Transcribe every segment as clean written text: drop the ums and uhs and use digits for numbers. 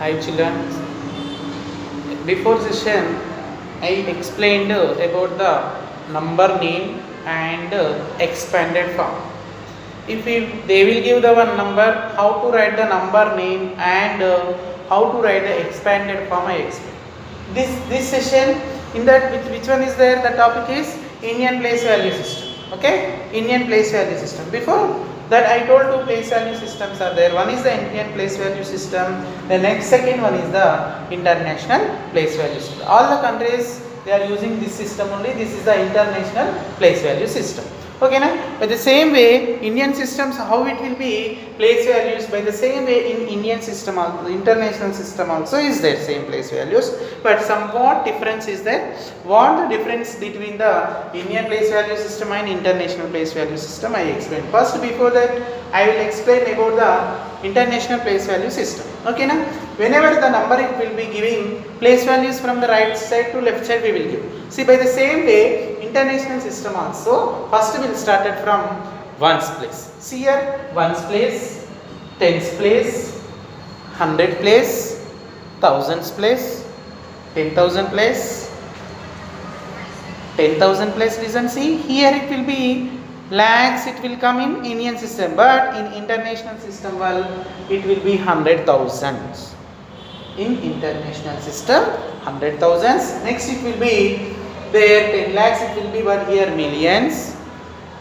Hi children. Before session, I explained about the number name and expanded form. If they will give the one number, how to write the number name and how to write the expanded form, I explain. This session, in that which one is there? The topic is Indian place value system. Okay, Indian place value system. Before that, I told two place value systems are there. One is the Indian place value system. The second one is the international place value system. All the countries they are using this system only. This is the international place value system. Okay, na? By the same way, Indian systems, how it will be place values, by the same way in Indian system also, the international system also is there same place values, but somewhat difference is there. What the difference between the Indian place value system and international place value system, I explain. First, before that, I will explain about the international place value system. Okay, na? Whenever the number it will be giving place values from the right side to left side we will give. See, by the same way, international system also, first we will start it from ones place. See here, ones place, tens place, 100 place, thousands place, 10,000 place, 10,000 place. Listen, see here it will be lakhs, it will come in Indian system, but in international system, well, it will be 100,000. In international system, 100,000. Next it will be there 10 lakhs, it will be, but here millions,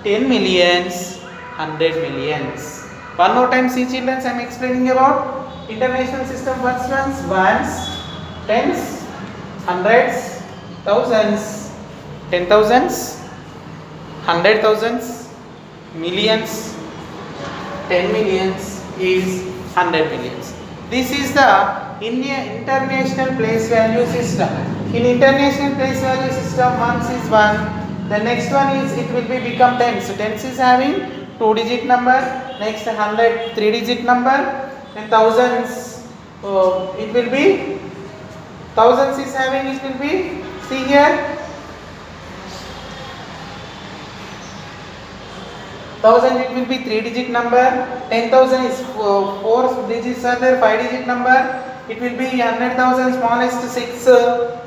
10 millions, 100 millions. One more time, see children, I am explaining about international system. First ones, tens, hundreds, thousands, 10,000s, 100,000s, millions, 10 millions is 100 millions. This is the international place value system. In international place value system, ones is 1, the next one is it will be become tens. So tens is having 2-digit number, next 100 3-digit number, and thousands it will be, thousands is having, it will be, see here, 1000 it will be 3-digit number, 10,000 is 4 digits are there, 5-digit number, it will be 100,000 smallest 6,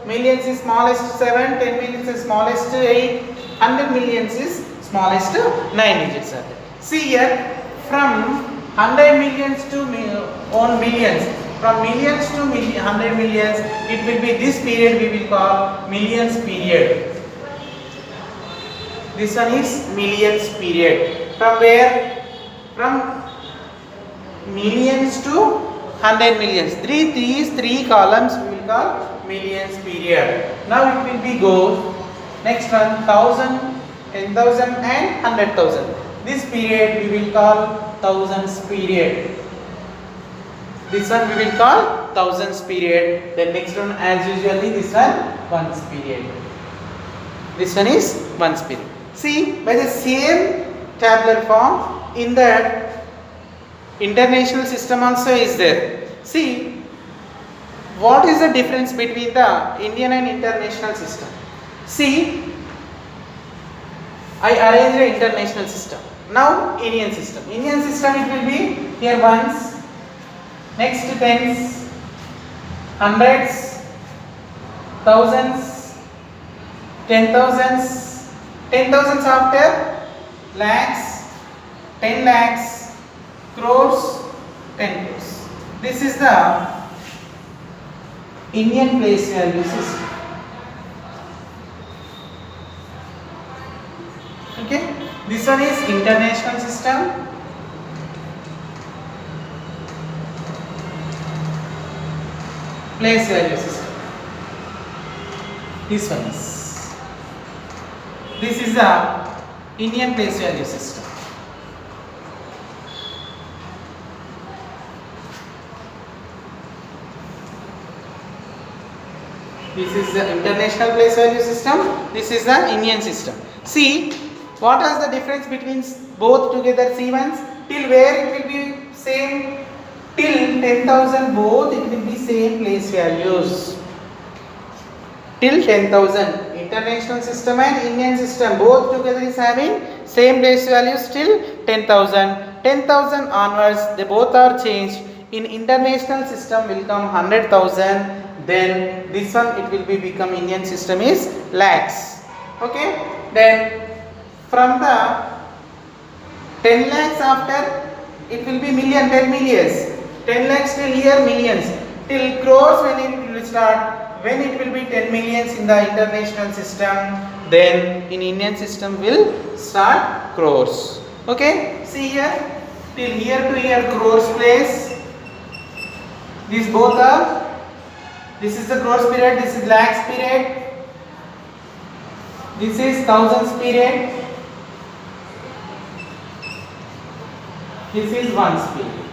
millions is smallest 7, 10 millions is smallest 8, 100 millions is smallest 9 digits are there. See here, from 100 millions to on millions, from millions to 100 millions, it will be this period we will call millions period. This one is millions period. From where? From millions to 100 millions. Three columns we will call millions period. Now it will be go. Next one, 1,000, 10,000 and 100,000. This period we will call thousands period. This one we will call thousands period. The next one, as usually, this one ones period. This one is ones period. See, by the same tabular form, in that international system also is there. See, what is the difference between the Indian and international system? See, I arrange the international system. Now Indian system. Indian system it will be here ones, next tens, hundreds, thousands, 10,000s, 10,000s after lakhs, 10 lakhs, crores, 10 crores. This is the Indian place value system. Okay, this one is international system. Place value system. This one is. This is the Indian place value system. This is the international place value system. This is the Indian system. See, what is the difference between both together? See once, till where it will be same, till 10,000 both it will be same place values. Till 10,000, international system and Indian system both together is having same place values till 10,000. 10,000 onwards they both are changed In international system will come 100,000. Then this one it will be become Indian system is lakhs. Okay. Then from the 10 lakhs after it will be million, 10 millions. 10 lakhs till here millions. Till crores when it will start. When it will be 10 millions in the international system, then in Indian system will start crores. Okay. See here. Till here to here crores place. These both are. This is the crores period. This is lakhs period. This is thousands period. This is ones period.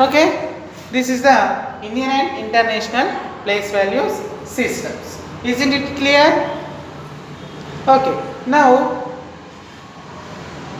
Okay. This is the Indian and international place values systems. Isn't it clear? Okay. Now,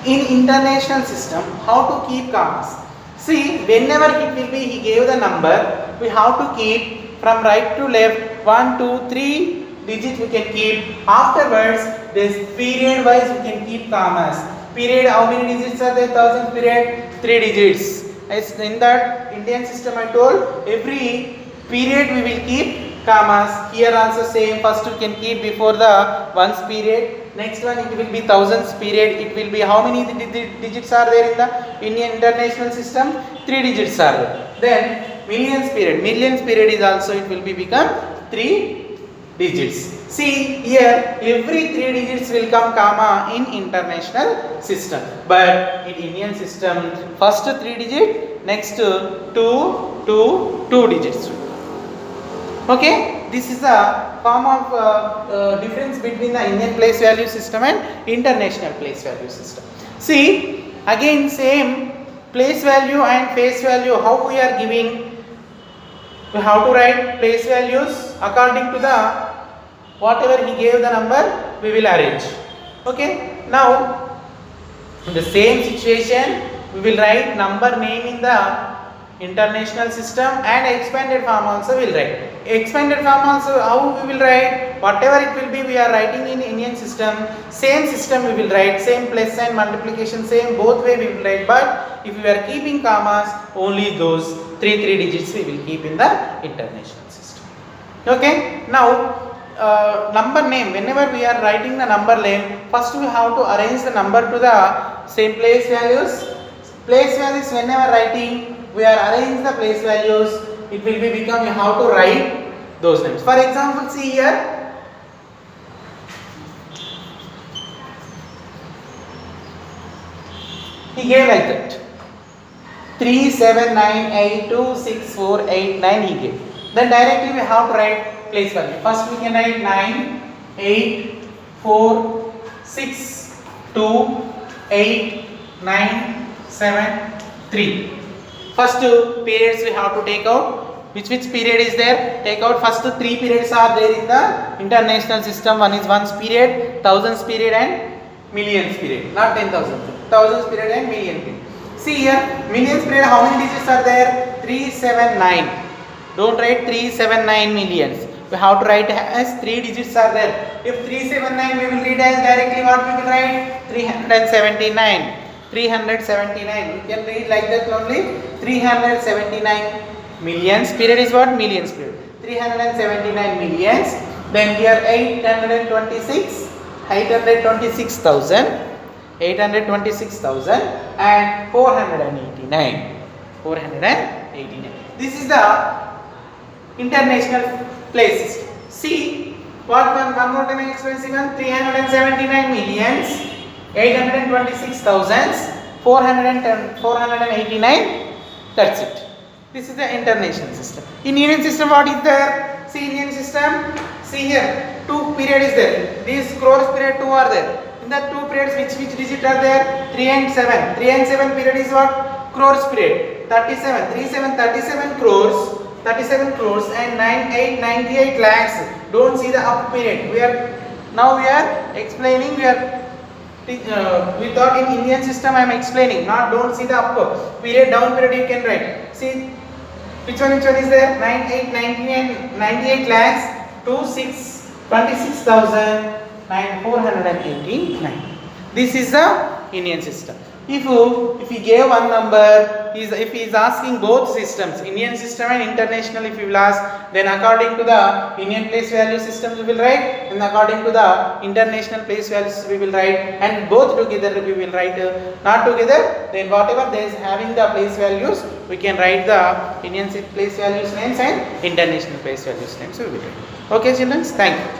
in international system, how to keep commas? See, whenever it will be, he gave the number, we have to keep from right to left 1, 2, 3 digits we can keep. Afterwards, this period wise we can keep commas. Period, how many digits are there? Thousand period, 3 digits. As in that Indian system I told, every period we will keep commas. Here also same, first we can keep before the ones period. Next one it will be thousands period. It will be how many digits are there in the Indian international system? 3 digits are there. Then millions period is also it will be become 3 digits. See here every 3 digits will come comma in international system, but in Indian system first 3 digit, next 2 digits. Okay, this is the form of difference between the Indian place value system and international place value system. See again same place value and face value, how we are giving, we have to write place values according to the whatever he gave the number we will arrange. Okay. Now in the same situation we will write number name in the international system and expanded form also will write. Expanded form also how we will write, whatever it will be we are writing in Indian system, same system we will write, same plus sign multiplication same both way we will write, but if we are keeping commas only those 3 digits we will keep in the international system. Okay. Now number name, whenever we are writing the number name, first we have to arrange the number to the same place values. Place values whenever writing we are arrange the place values, it will be become you have to write those names. For example, see here he gave like that 3 7 9 8 2 6 4 8 9 he gave. Then directly we have to write place value. First we can write 9 8 4 6 2 8 9 7 3. First 2 periods we have to take out. Which period is there? Take out. First 3 periods are there in the international system. One is ones period, thousands period and millions period. Not 10,000. Thousands period and million period. See here, millions period how many digits are there? 379. Don't write 379 millions. We have to write as 3 digits are there. If 379 we will read as directly what we will write? 379. 379. We can read like that only. 379 millions. Period is what? Millions period. 379 millions. Then here 826. 826,000. 826,000 and 489. 489. This is the international places. See what one more time expressing 379 millions, 826,000, 489. That's it. This is the international system. In Indian system, what is there? See Indian system. See here, 2 period is there. These crores period 2 are there. In the 2 periods, which digit are there? 3 and 7. 3 and 7 period is what? Crores period. 37. 37 crores. 37 crores and 98 lakhs. Don't see the up period. We are explaining. We thought in Indian system I am explaining. Now don't see the up period, down period you can write. See which one is there? 98 lakhs 26,489. This is the Indian system. If you gave one number if he is asking both systems, Indian system and international, if you will ask, then according to the Indian place value systems we will write, and according to the international place values we will write, and both together we will write. Not together, then whatever there is having the place values, we can write the Indian place values names and international place values names we will write. Okay children, thank you.